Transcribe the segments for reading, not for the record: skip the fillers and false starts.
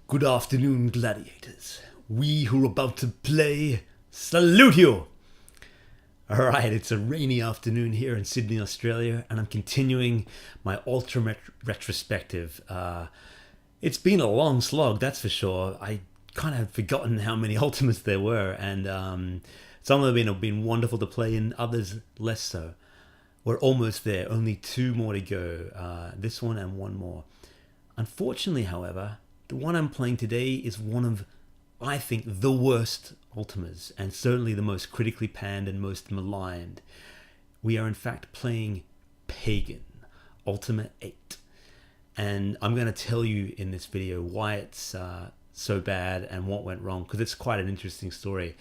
Good afternoon, gladiators. We who are about to play salute you! Alright, it's a rainy afternoon here in Sydney, Australia, and I'm continuing my Ultima retrospective. It's been a long slog, that's for sure. I kind of have forgotten how many Ultimas there were, and some of them have been wonderful to play and others less so. We're almost there, only two more to go, this one and one more. Unfortunately, however, the one I'm playing today is one of, I think, the worst Ultimas, and certainly the most critically panned and most maligned. We are in fact playing Pagan, Ultima VIII. And I'm going to tell you in this video why it's so bad and what went wrong, because it's quite an interesting story.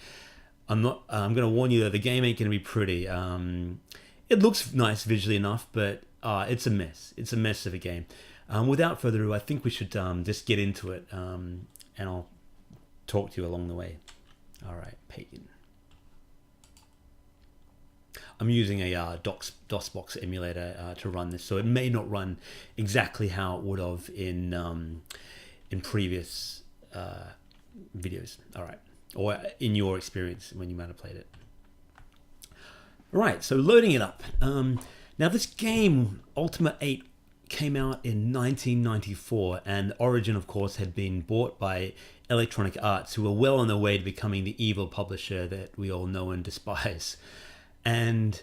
I'm going to warn you that the game ain't going to be pretty. It looks nice visually enough, but it's a mess. It's a mess of a game. Without further ado, I think we should just get into it, and I'll talk to you along the way. All right, Pagan. I'm using a DOSBox emulator to run this, so it may not run exactly how it would have in previous videos. All right, or in your experience when you might have played it. All right, so loading it up. Now this game, Ultima VIII, came out in 1994, and Origin, of course, had been bought by Electronic Arts, who were well on their way to becoming the evil publisher that we all know and despise. And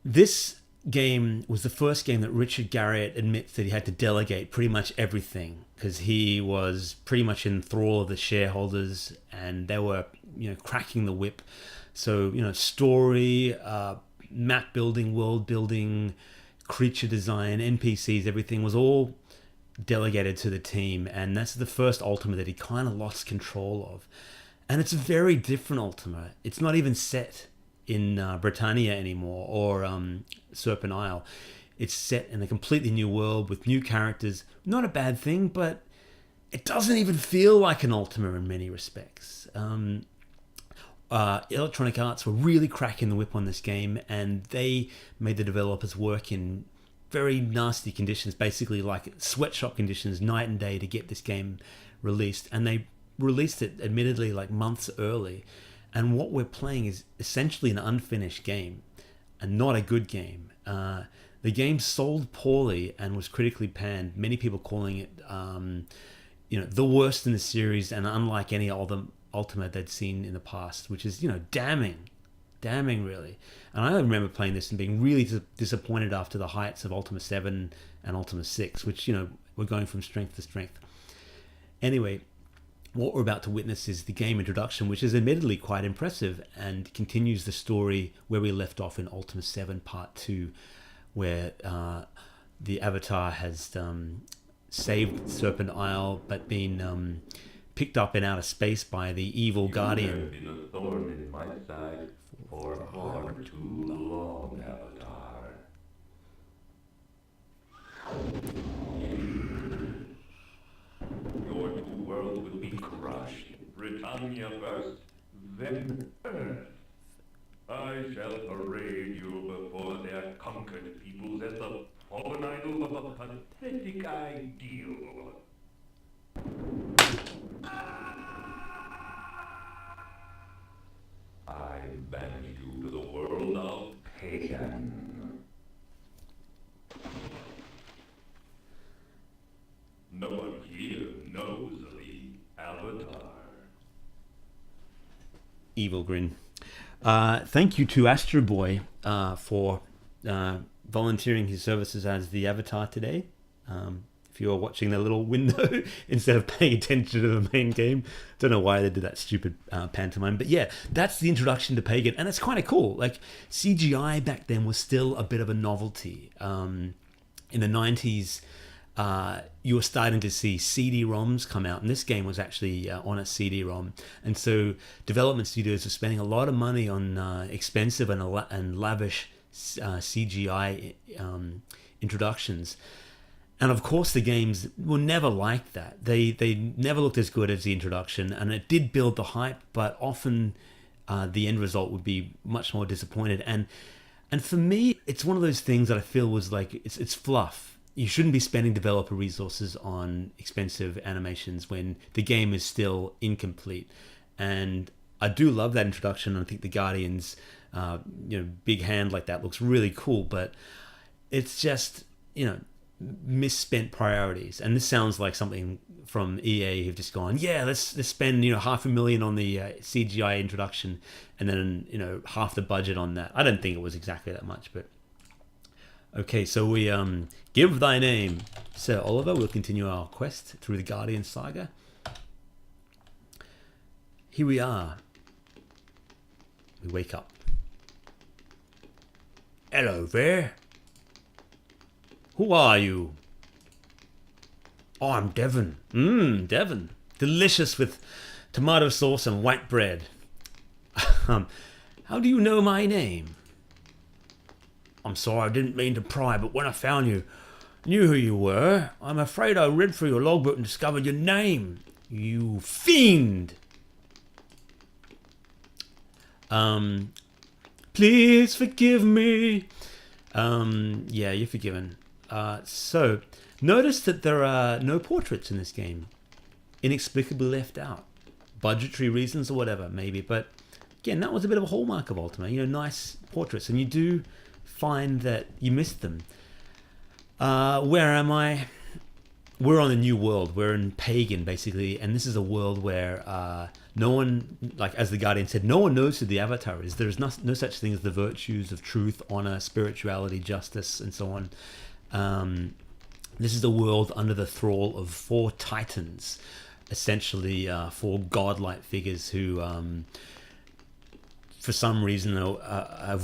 this game was the first game that Richard Garriott admits that he had to delegate pretty much everything, because he was pretty much in thrall of the shareholders, and they were, cracking the whip. So, story, map building, world building, creature design, NPCs, everything was all delegated to the team, and that's the first Ultima that he kind of lost control of. And it's a very different Ultima. It's not even set in Britannia anymore, or Serpent Isle. It's set in a completely new world with new characters. Not a bad thing, but it doesn't even feel like an Ultima in many respects. Electronic Arts were really cracking the whip on this game, and they made the developers work in very nasty conditions, basically like sweatshop conditions, night and day, to get this game released. And they released it admittedly like months early, and what we're playing is essentially an unfinished game and not a good game. The game sold poorly and was critically panned, many people calling it the worst in the series and unlike any other Ultima they'd seen in the past, which is damning really. And I remember playing this and being really disappointed after the heights of Ultima VII and Ultima VI, which we're going from strength to strength. Anyway, what we're about to witness is the game introduction, which is admittedly quite impressive and continues the story where we left off in Ultima VII Part 2, where the Avatar has saved Serpent Isle but been picked up in outer space by the evil Guardian. You've been a thorn in my side for far too long, Avatar. Your two worlds will be crushed. Britannia first, then Earth. I shall parade you before their conquered peoples as the fallen idol of a pathetic ideal. I banish you to the world of Pagan. No one here knows of the Avatar. Evil grin. Thank you to Astro Boy for volunteering his services as the Avatar today. If you're watching that little window instead of paying attention to the main game. Don't know why they did that stupid pantomime. But yeah, that's the introduction to Pagan. And it's kind of cool. Like, CGI back then was still a bit of a novelty. In the 90s, you were starting to see CD-ROMs come out. And this game was actually on a CD-ROM. And so development studios were spending a lot of money on expensive and lavish CGI introductions. And of course, the games were never like that. They never looked as good as the introduction, and it did build the hype, but often the end result would be much more disappointed. And for me, it's one of those things that I feel was like it's fluff. you shouldn't be spending developer resources on expensive animations when the game is still incomplete. And I do love that introduction. I think the Guardian's big hand like that looks really cool, but it's just misspent priorities. And this sounds like something from EA who've just gone, yeah, let's spend $500,000 on the CGI introduction, and then half the budget on that. I don't think it was exactly that much, but okay. So we give thy name, Sir Oliver. We'll continue our quest through the Guardian saga. Here we are. We wake up. Hello there. Who are you? Oh, I'm Devon. Devon. Delicious with tomato sauce and white bread. How do you know my name? I'm sorry, I didn't mean to pry, but when I found you, knew who you were. I'm afraid I read through your logbook and discovered your name. You fiend. Please forgive me. Yeah, you're forgiven. So, notice that there are no portraits in this game. Inexplicably left out. Budgetary reasons or whatever, maybe. But, again, that was a bit of a hallmark of Ultima. Nice portraits. And you do find that you missed them. Where am I? We're on a new world. We're in Pagan, basically. And this is a world where no one, like as the Guardian said, no one knows who the Avatar is. There is no such thing as the virtues of truth, honor, spirituality, justice, and so on. This is a world under the thrall of 4 titans, essentially 4 godlike figures who, for some reason, are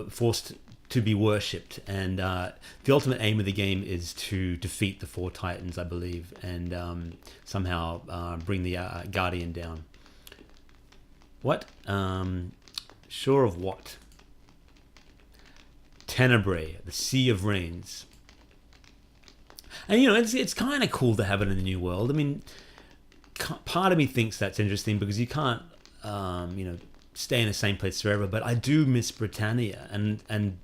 forced to be worshipped. And the ultimate aim of the game is to defeat the 4 titans, I believe, and somehow bring the Guardian down. What? Sure of what? Tenebrae, the Sea of Rains. And it's kind of cool to have it in the new world. I mean, part of me thinks that's interesting because you can't stay in the same place forever. But I do miss Britannia, and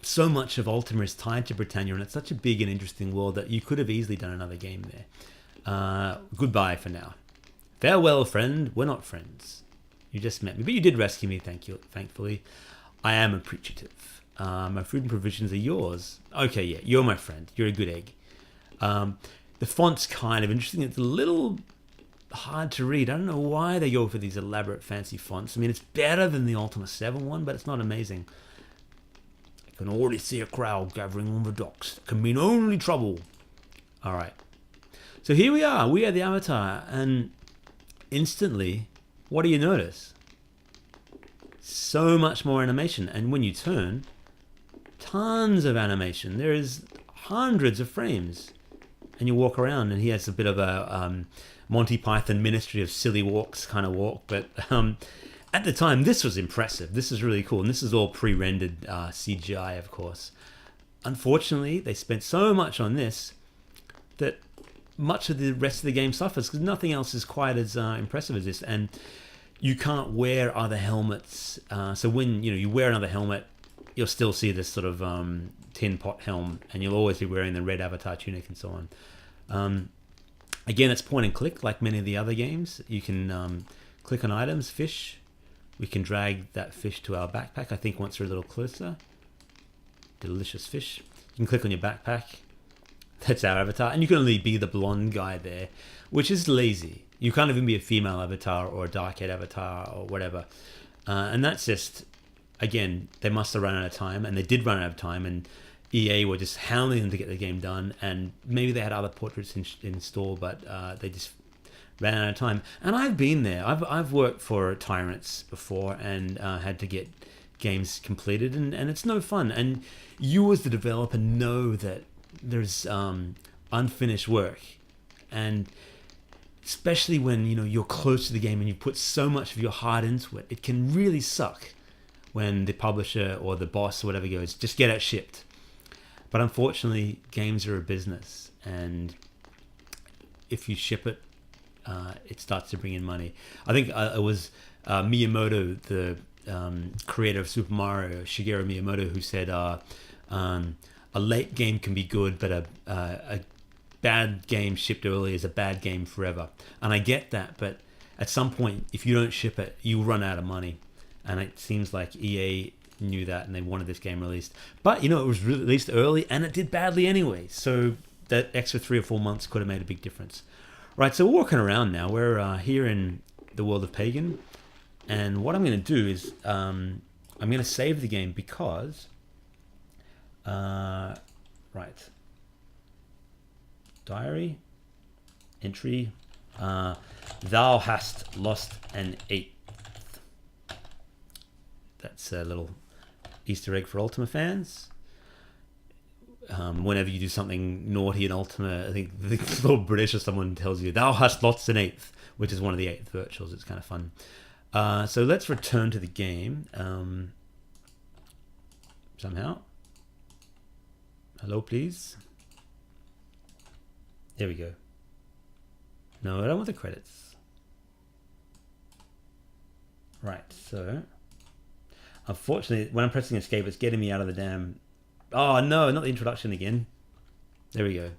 so much of Ultima is tied to Britannia, and it's such a big and interesting world that you could have easily done another game there. Goodbye for now. Farewell, friend. We're not friends. You just met me, but you did rescue me. Thankfully, I am appreciative. My food and provisions are yours. Okay, yeah, you're my friend. You're a good egg. The font's kind of interesting. It's a little hard to read. I don't know why they go for these elaborate, fancy fonts. I mean, it's better than the Ultima VII one, but it's not amazing. I can already see a crowd gathering on the docks. It can mean only trouble. All right. So here we are. We are the Avatar, and instantly, what do you notice? So much more animation, and when you turn, tons of animation. There is hundreds of frames. And you walk around, and he has a bit of a Monty Python Ministry of Silly Walks kind of walk. But at the time, this was impressive. This is really cool. And this is all pre-rendered CGI, of course. Unfortunately, they spent so much on this that much of the rest of the game suffers because nothing else is quite as impressive as this. And you can't wear other helmets. So when you wear another helmet, you'll still see this sort of tin pot helm, and you'll always be wearing the red Avatar tunic and so on. Again, it's point and click like many of the other games. You can click on items, fish. We can drag that fish to our backpack. I think once we're a little closer. Delicious fish. You can click on your backpack. That's our avatar. And you can only be the blonde guy there, which is lazy. You can't even be a female avatar or a dark-haired avatar or whatever. And that's just, again, they must have run out of time, and they did run out of time, and EA were just hounding them to get the game done, and maybe they had other portraits in store, but they just ran out of time. And I've been there. I've worked for Tyrants before and had to get games completed, and it's no fun. And you as the developer know that there's unfinished work, and especially when you're close to the game and you put so much of your heart into it, it can really suck when the publisher or the boss or whatever goes, just get it shipped. But unfortunately, games are a business, and if you ship it, it starts to bring in money. I think it was Miyamoto, the creator of Super Mario, Shigeru Miyamoto, who said, a late game can be good, but a bad game shipped early is a bad game forever. And I get that, but at some point, if you don't ship it, you run out of money. And it seems like EA knew that and they wanted this game released. But, it was released early and it did badly anyway. So that extra 3 or 4 months could have made a big difference. Right, so we're walking around now. We're here in the world of Pagan. And what I'm going to do is I'm going to save the game because... right. Diary. Entry. Thou hast lost an 8th. That's a little Easter egg for Ultima fans. Whenever you do something naughty in Ultima, I think the little British or someone tells you, thou hast lost an 8th, which is one of the 8th virtuals. It's kind of fun. So let's return to the game. Somehow. Hello, please. There we go. No, I don't want the credits. Right, so... Unfortunately, when I'm pressing escape, it's getting me out of the damn... Oh, no, not the introduction again. There we go.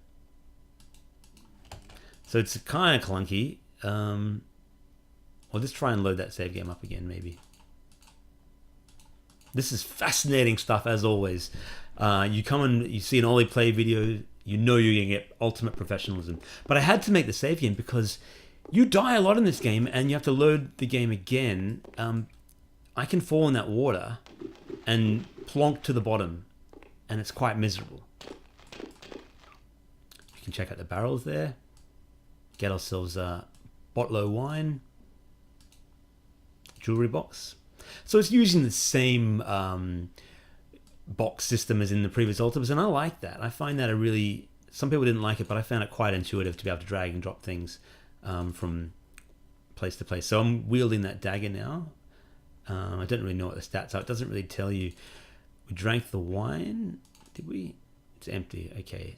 So it's kind of clunky. I'll just try and load that save game up again, maybe. This is fascinating stuff, as always. You come and you see an Ollie play video, you know you're going to get ultimate professionalism. But I had to make the save game because you die a lot in this game and you have to load the game again. I can fall in that water and plonk to the bottom, and it's quite miserable. You can check out the barrels there. Get ourselves a bottle of wine. Jewelry box. So it's using the same box system as in the previous Ultimas, and I like that. I find that some people didn't like it, but I found it quite intuitive to be able to drag and drop things from place to place. So I'm wielding that dagger now. I don't really know what the stats are. It doesn't really tell you. We drank the wine. Did we? It's empty. Okay.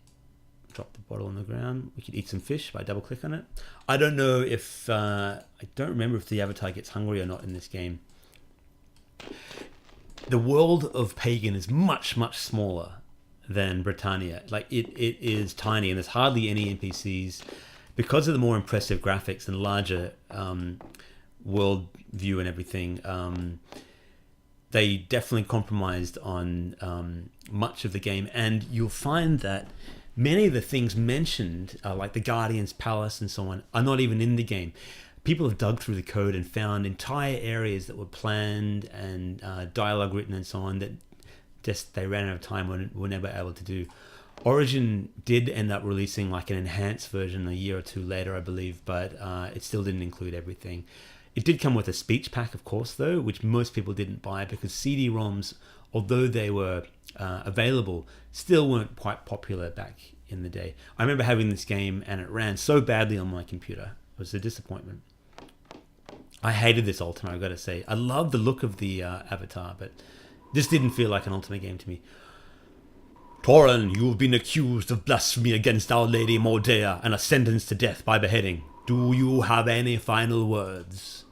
Drop the bottle on the ground. We could eat some fish by double click on it. I don't know if... I don't remember if the avatar gets hungry or not in this game. The world of Pagan is much, much smaller than Britannia. Like, it is tiny and there's hardly any NPCs. Because of the more impressive graphics and larger world view and everything, they definitely compromised on much of the game. And you'll find that many of the things mentioned, like the Guardian's Palace and so on, are not even in the game. People have dug through the code and found entire areas that were planned and dialogue written and so on that just they ran out of time and were never able to do. Origin did end up releasing like an enhanced version a year or two later, I believe, but it still didn't include everything. It did come with a speech pack, of course, though, which most people didn't buy because CD-ROMs, although they were available, still weren't quite popular back in the day. I remember having this game and it ran so badly on my computer. It was a disappointment. I hated this Ultima, I've got to say. I love the look of the avatar, but this didn't feel like an Ultima game to me. Torin, you have been accused of blasphemy against Our Lady Mordea and are sentenced to death by beheading. Do you have any final words?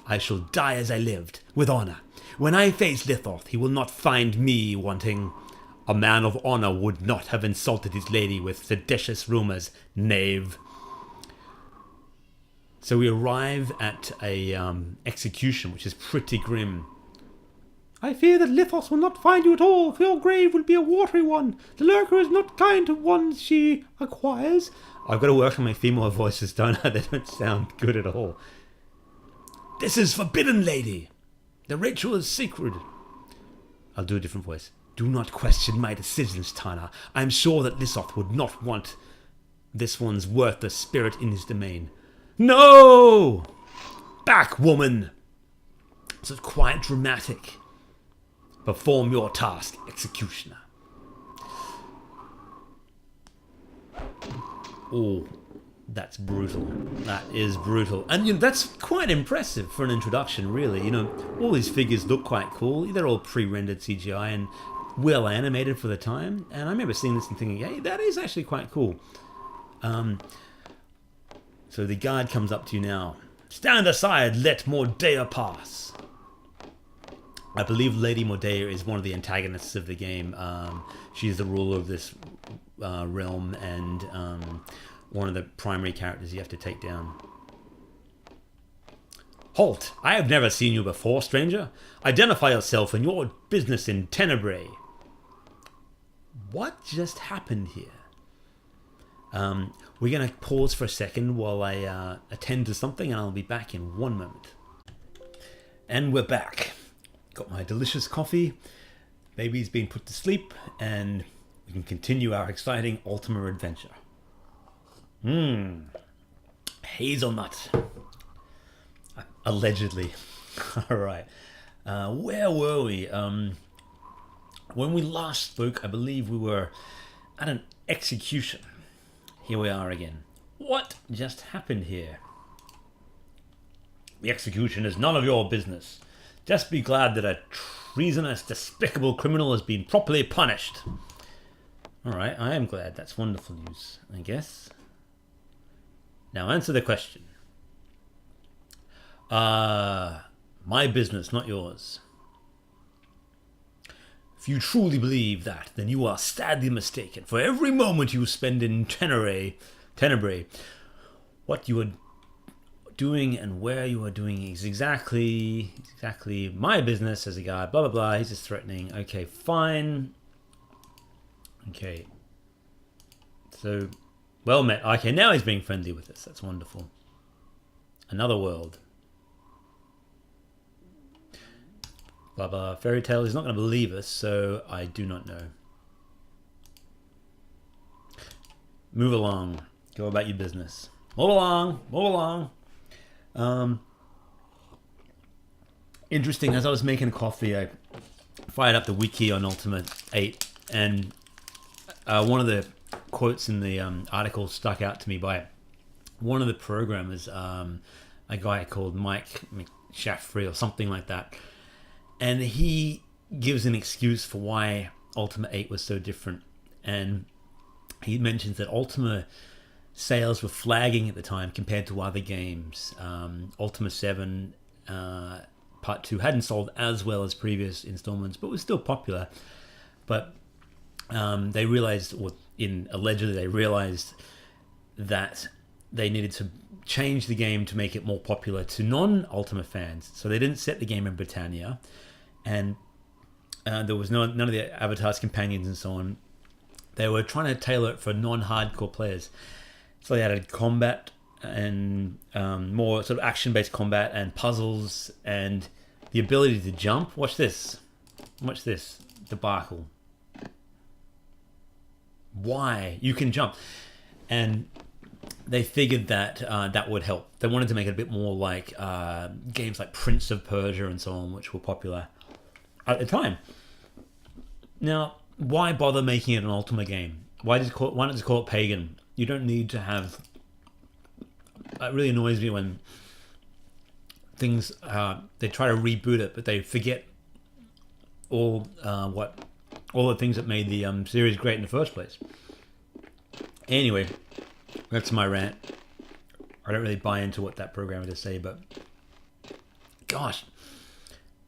I shall die as I lived, with honor. When I face Lithoth, he will not find me wanting. A man of honor would not have insulted his lady with seditious rumors, knave. So we arrive at a execution, which is pretty grim. I fear that Lithos will not find you at all, for your grave will be a watery one. The lurker is not kind to ones she acquires. I've got to work on my female voices, don't I? They don't sound good at all. This is forbidden, lady. The ritual is sacred. I'll do a different voice. Do not question my decisions, Tana. I am sure that Lissoth would not want this one's worthless spirit in his domain. No! Back, woman! So it's quite dramatic. Perform your task, executioner. Oh, that's brutal. That is brutal. And that's quite impressive for an introduction, really. All these figures look quite cool. They're all pre-rendered CGI and well animated for the time. And I remember seeing this and thinking, hey, that is actually quite cool. So the guard comes up to you now. Stand aside, let Mordea pass. I believe Lady Mordea is one of the antagonists of the game. She's the ruler of this realm, and one of the primary characters you have to take down. Halt! I have never seen you before, stranger. Identify yourself and your business in Tenebrae. What just happened here? We're going to pause for a second while I attend to something, and I'll be back in 1 moment. And we're back. Got my delicious coffee. Baby's been put to sleep, and we can continue our exciting Ultima adventure. Hazelnut. Allegedly. Alright. Where were we? When we last spoke, I believe we were at an execution. Here we are again. What just happened here? The execution is none of your business. Just be glad that a treasonous, despicable criminal has been properly punished. Alright, I am glad. That's wonderful news, I guess. Now answer the question. My business, not yours. If you truly believe that, then you are sadly mistaken. For every moment you spend in Tenebrae, what you are doing and where you are doing is exactly my business as a guy, blah, blah, blah. He's just threatening. Okay, fine. Okay. So, well met. Okay, now he's being friendly with us. That's wonderful. Another world. Blah, blah. Fairy tale. He's not going to believe us, so I do not know. Move along. Go about your business. Move along. Move along. Interesting. As I was making coffee, I fired up the wiki on Ultima VIII, and one of the quotes in the article stuck out to me by one of the programmers, a guy called Mike McShaffrey or something like that. And he gives an excuse for why Ultima 8 was so different. And he mentions that Ultima sales were flagging at the time compared to other games. Ultima 7 Part 2 hadn't sold as well as previous installments, but was still popular. But they realized, allegedly they realized that they needed to change the game to make it more popular to non-Ultima fans. So they didn't set the game in Britannia, and there was none of the avatars, companions, and so on. They were trying to tailor it for non-hardcore players. So they added combat and more sort of action-based combat and puzzles and the ability to jump. Watch this. Watch this debacle. Why? You can jump. And they figured that that would help. They wanted to make it a bit more like games like Prince of Persia and so on, which were popular at the time. Now, why bother making it an Ultima game? Why not just call it Pagan? You don't need to have... It really annoys me when things... they try to reboot it, but they forget all the things that made the series great in the first place. Anyway, that's my rant. I don't really buy into what that programmer to say, but... Gosh.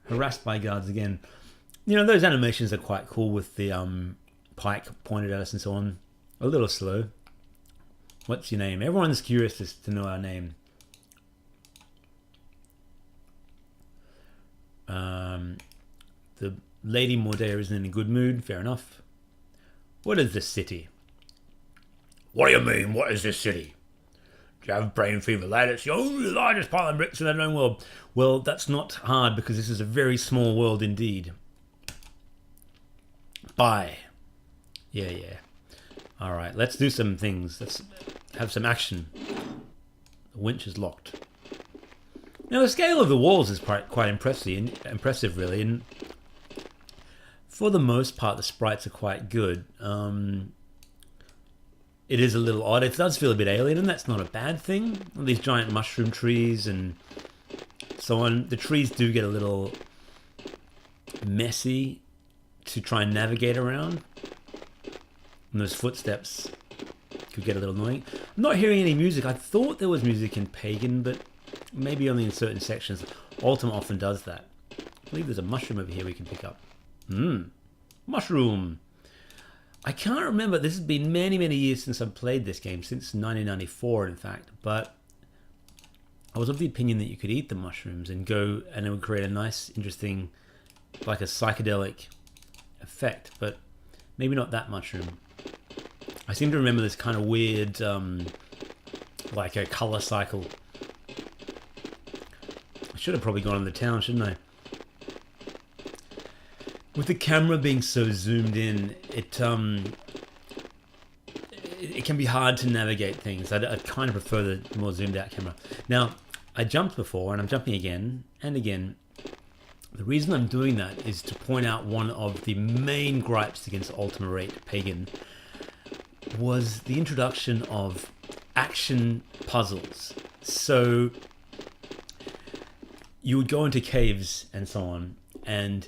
Harassed by guards again. You know, those animations are quite cool with the pike pointed at us and so on. A little slow. What's your name? Everyone's curious to know our name. The Lady Mordea isn't in a good mood. Fair enough. What is this city? What do you mean, what is this city? Do you have brain fever, lad? It's the only largest pile of bricks in the known world. Well, that's not hard because this is a very small world indeed. Bye. Yeah. Alright, let's do some things. Let's have some action. The winch is locked. Now, the scale of the walls is quite impressive, really. And for the most part, the sprites are quite good. It is a little odd. It does feel a bit alien, and that's not a bad thing. These giant mushroom trees and so on. The trees do get a little messy to try and navigate around. And those footsteps could get a little annoying. I'm not hearing any music. I thought there was music in Pagan, but maybe only in certain sections. Ultima often does that. I believe there's a mushroom over here we can pick up. Mushroom. I can't remember. This has been many, many years since I've played this game, since 1994, in fact. But I was of the opinion that you could eat the mushrooms and go, and it would create a nice, interesting, like a psychedelic effect. But maybe not that mushroom. I seem to remember this kind of weird, like a color cycle. I should have probably gone in the town, shouldn't I? With the camera being so zoomed in, it can be hard to navigate things. I'd kind of prefer the more zoomed out camera. Now, I jumped before, and I'm jumping again and again. The reason I'm doing that is to point out one of the main gripes against Ultima VIII Pagan was the introduction of action puzzles. So you would go into caves and so on, and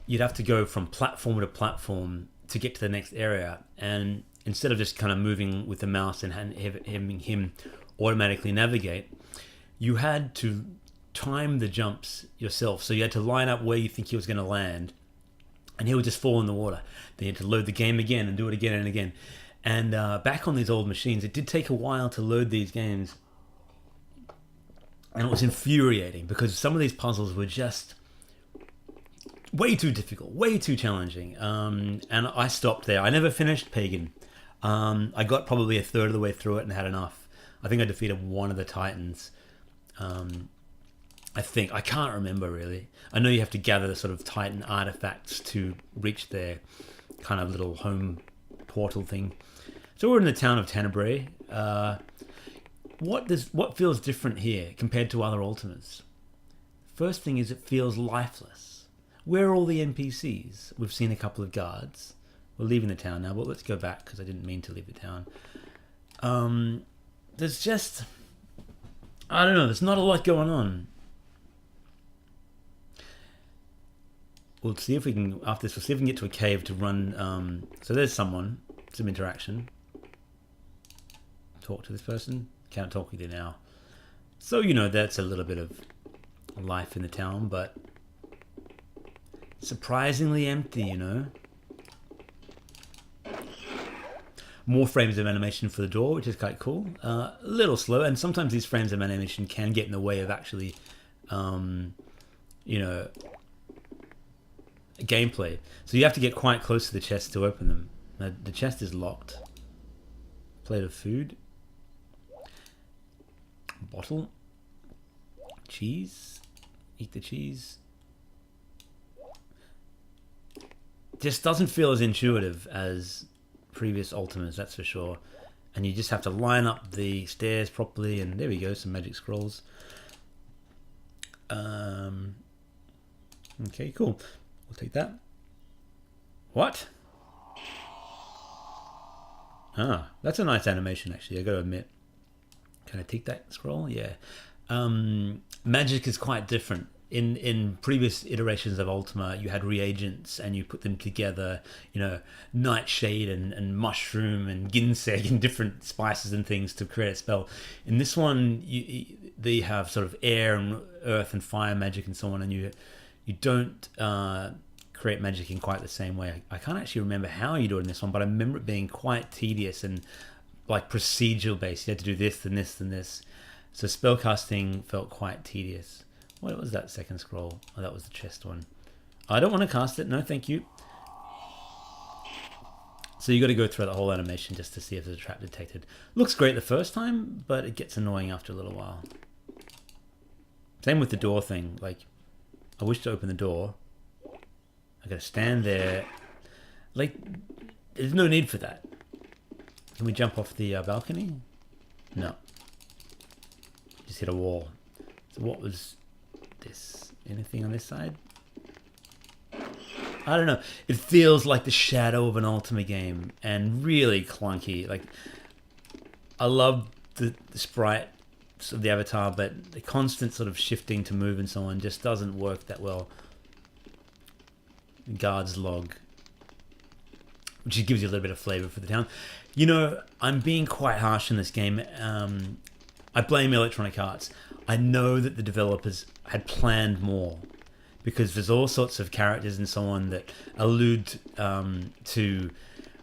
you'd have to go from platform to platform to get to the next area. And instead of just kind of moving with the mouse and having him automatically navigate, you had to time the jumps yourself. So you had to line up where you think he was going to land, and he would just fall in the water. Then you had to load the game again and do it again and again. And back on these old machines, it did take a while to load these games. And it was infuriating because some of these puzzles were just way too difficult, way too challenging. And I stopped there. I never finished Pagan. I got probably a third of the way through it and had enough. I think I defeated one of the Titans. I can't remember really. I know you have to gather the sort of Titan artifacts to reach their kind of little home portal thing. So we're in the town of Tenebrae. What feels different here compared to other Ultimas? First thing is it feels lifeless. Where are all the NPCs? We've seen a couple of guards. We're leaving the town now, but let's go back because I didn't mean to leave the town. There's just, I don't know, there's not a lot going on. We'll see if we can, after this, we'll see if we can get to a cave to run. So there's some interaction. Talk to this person. Can't talk with you now. So, that's a little bit of life in the town, but surprisingly empty, More frames of animation for the door, which is quite cool. A little slow, and sometimes these frames of animation can get in the way of actually, gameplay. So you have to get quite close to the chest to open them. Now, the chest is locked. Plate of food. Bottle. Cheese. Eat the cheese. Just doesn't feel as intuitive as previous Ultimas, that's for sure. And you just have to line up the stairs properly, and there we go, some magic scrolls. Okay, cool. We'll take that. What? Ah, that's a nice animation, actually, I gotta admit. Can I take that scroll? Yeah. Magic is quite different. In previous iterations of Ultima, you had reagents and you put them together, nightshade and mushroom and ginseng and different spices and things to create a spell. In this one, they have sort of air and earth and fire magic and so on, and you don't create magic in quite the same way. I can't actually remember how you do it in this one, but I remember it being quite tedious and like procedural based. You had to do this and this and this. So spellcasting felt quite tedious. What was that second scroll? Oh, that was the chest one. I don't want to cast it. No, thank you. So you got to go through the whole animation just to see if there's a trap detected. Looks great the first time, but it gets annoying after a little while. Same with the door thing. Like, I wish to open the door. I got to stand there. Like, there's no need for that. Can we jump off the balcony? No. Just hit a wall. So what was this? Anything on this side? I don't know. It feels like the shadow of an Ultima game and really clunky. Like, I love the sprites of the avatar, but the constant sort of shifting to move and so on just doesn't work that well. Guard's log, which gives you a little bit of flavor for the town. I'm being quite harsh in this game. I blame Electronic Arts. I know that the developers had planned more. because there's all sorts of characters and so on that allude to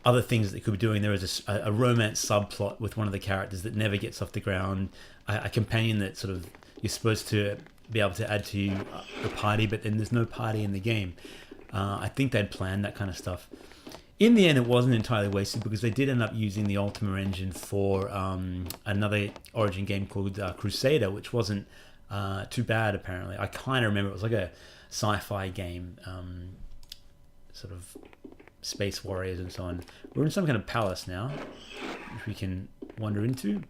other things that they could be doing. There is a romance subplot with one of the characters that never gets off the ground, a companion that sort of you're supposed to be able to add to the party, but then there's no party in the game. I think they'd planned that kind of stuff. In the end, it wasn't entirely wasted because they did end up using the Ultima engine for another Origin game called Crusader, which wasn't too bad, apparently. I kind of remember it was like a sci-fi game, sort of space warriors and so on. We're in some kind of palace now, which we can wander into.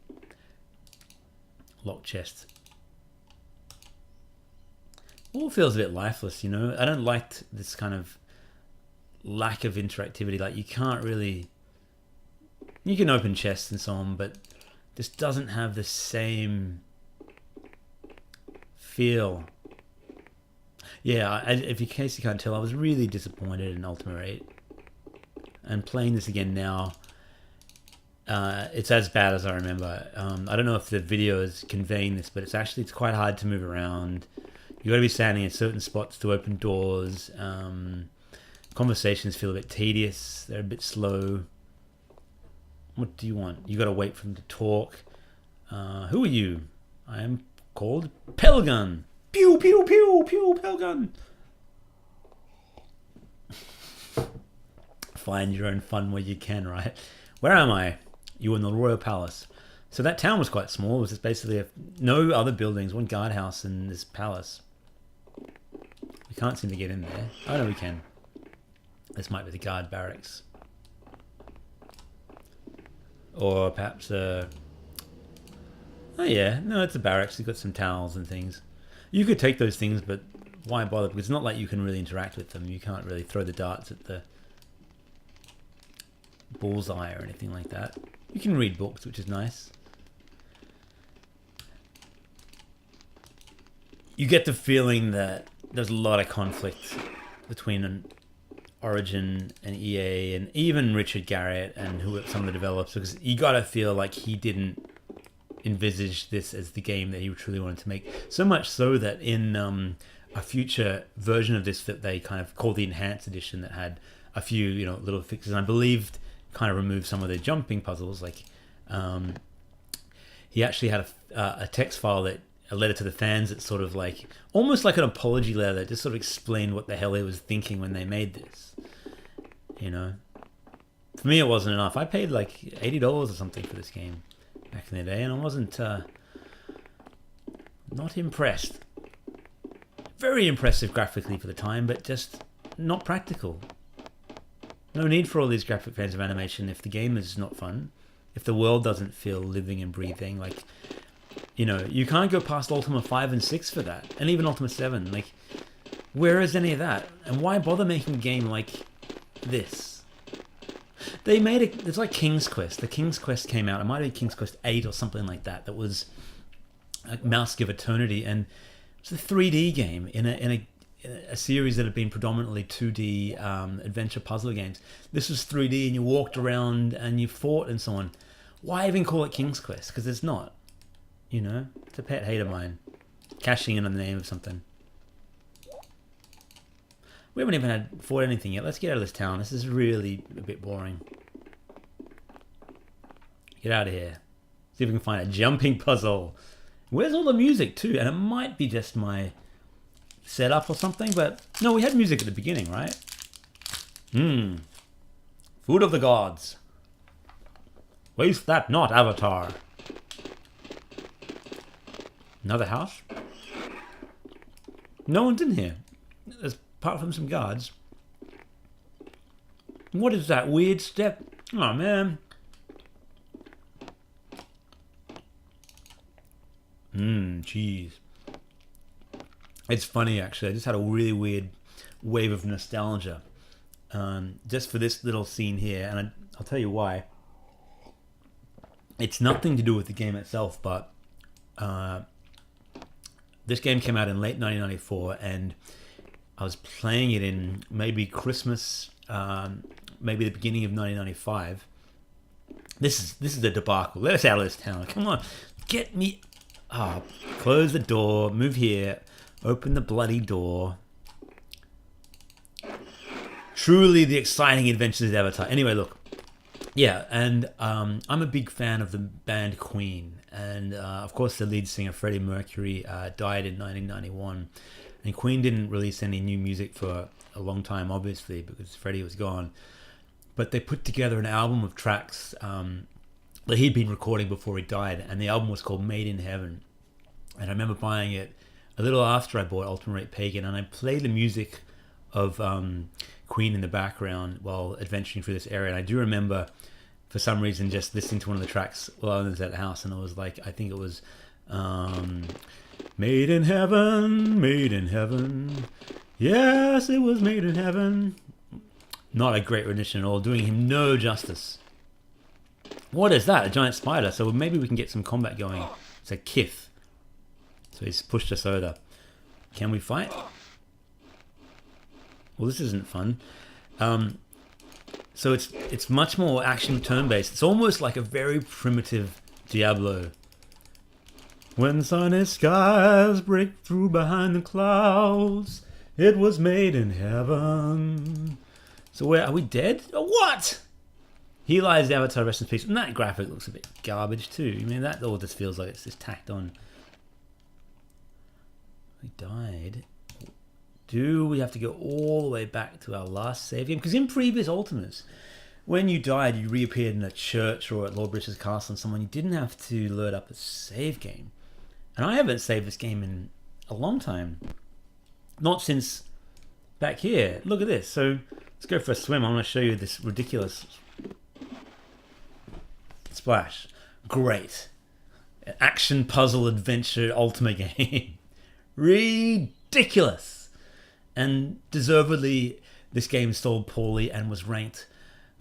Locked chest. All feels a bit lifeless, you know. I don't like this kind of lack of interactivity. Like, you can't really... You can open chests and so on, but this doesn't have the same feel. Yeah, in case you can't tell, I was really disappointed in Ultima VIII. And playing this again now, it's as bad as I remember. I don't know if the video is conveying this, but it's quite hard to move around. You got to be standing in certain spots to open doors. Conversations feel a bit tedious. They're a bit slow. What do you want? You got to wait for them to talk. Who are you? I am called Pagan. Pew pew pew pew Pagan. Find your own fun where you can, right? Where am I? You in the royal palace. So that town was quite small. It was just basically no other buildings, one guardhouse and this palace. We can't seem to get in there. Oh no, we can. This might be the guard barracks. Or perhaps oh yeah, no, it's a barracks. You've got some towels and things. You could take those things, but why bother? Because it's not like you can really interact with them. You can't really throw the darts at the bullseye or anything like that. You can read books, which is nice. You get the feeling that there's a lot of conflict between an Origin and EA and even Richard Garriott and some of the developers, because you gotta feel like he didn't envisage this as the game that he truly wanted to make. So much so that in a future version of this that they kind of called the Enhanced Edition, that had a few, you know, little fixes, and I believed kind of removed some of the jumping puzzles. Like he actually had a text file, that a letter to the fans, that sort of like almost like an apology letter that just sort of explained what the hell he was thinking when they made this. You know, for me it wasn't enough. I paid like $80 or something for this game back in the day, and I wasn't not impressed. Very impressive graphically for the time, but just not practical. No need for all these graphic fans of animation if the game is not fun, if the world doesn't feel living and breathing. Like, you know, you can't go past Ultima 5 and 6 for that, and even Ultima 7. Like, where is any of that? And why bother making a game like this? They made it. It's like King's Quest. The King's Quest came out. It might have been King's Quest 8 or something like that. That was a Mouse Give Eternity, and it's a 3D game in a series that had been predominantly 2D adventure puzzle games. This was 3D, and you walked around and you fought and so on. Why even call it King's Quest? Because it's not. You know, it's a pet hate of mine. Cashing in on the name of something. We haven't even fought anything yet. Let's get out of this town. This is really a bit boring. Get out of here. See if we can find a jumping puzzle. Where's all the music too? And it might be just my setup or something, but no, we had music at the beginning, right? Food of the gods. Waste that not, Avatar. Another house? No one's in here, apart from some guards. What is that weird step? Oh man. Cheese. It's funny actually. I just had a really weird wave of nostalgia just for this little scene here, and I'll tell you why. It's nothing to do with the game itself, but this game came out in late 1994, and I was playing it in maybe Christmas, maybe the beginning of 1995. This is a debacle. Let us out of this town. Come on, get me. Close the door. Move here. Open the bloody door. Truly the exciting adventures of Avatar. Anyway, look. Yeah, and I'm a big fan of the band Queen. And of course, the lead singer, Freddie Mercury, died in 1991. And Queen didn't release any new music for a long time, obviously, because Freddie was gone. But they put together an album of tracks that he'd been recording before he died. And the album was called Made in Heaven. And I remember buying it a little after I bought Ultima VIII Pagan. And I played the music of Queen in the background while adventuring through this area. And I do remember, for some reason, just listening to one of the tracks while I was at the house, and it was like, I think it was Made in Heaven, yes, it was made in heaven. Not a great rendition at all, doing him no justice. What is that? A giant spider. So maybe we can get some combat going. It's a kith. So he's pushed us over. Can we fight? Well, this isn't fun. So it's much more action turn-based. It's almost like a very primitive Diablo. When sunny skies break through behind the clouds, it was made in heaven. So where are we dead? Or what? Here lies the Avatar, rest in peace. And that graphic looks a bit garbage too. I mean, that all just feels like it's just tacked on. We died. Do we have to go all the way back to our last save game? Because in previous Ultimas, when you died, you reappeared in a church or at Lord British Castle and someone, you didn't have to load up a save game. And I haven't saved this game in a long time. Not since back here. Look at this. So let's go for a swim. I want to show you this ridiculous splash. Great. Action, puzzle, adventure, Ultima game. Ridiculous. And deservedly, this game sold poorly and was ranked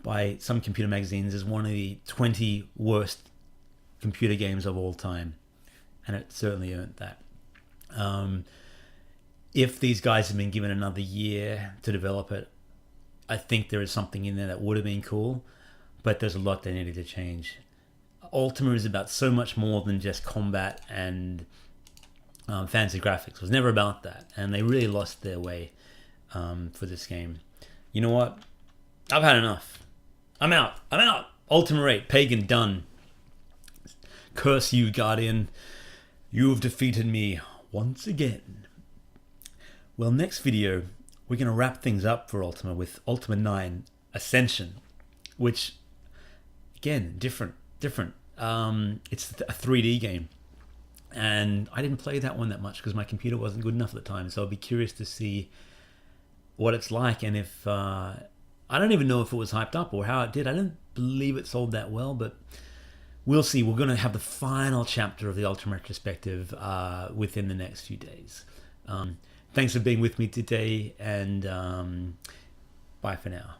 by some computer magazines as one of the 20 worst computer games of all time. And it certainly earned that. If these guys had been given another year to develop it, I think there is something in there that would have been cool, but there's a lot they needed to change. Ultima is about so much more than just combat and fancy graphics. It was never about that, and they really lost their way for this game. You know what? I've had enough. I'm out. Ultima VIII, Pagan, done. Curse you, Guardian. You have defeated me once again. Well, next video, we're going to wrap things up for Ultima with Ultima IX Ascension, which, again, different. It's a 3D game. And I didn't play that one that much because my computer wasn't good enough at the time. So I'll be curious to see what it's like. And if I don't even know if it was hyped up or how it did. I don't believe it sold that well, but we'll see. We're going to have the final chapter of the Ultima retrospective within the next few days. Thanks for being with me today, and bye for now.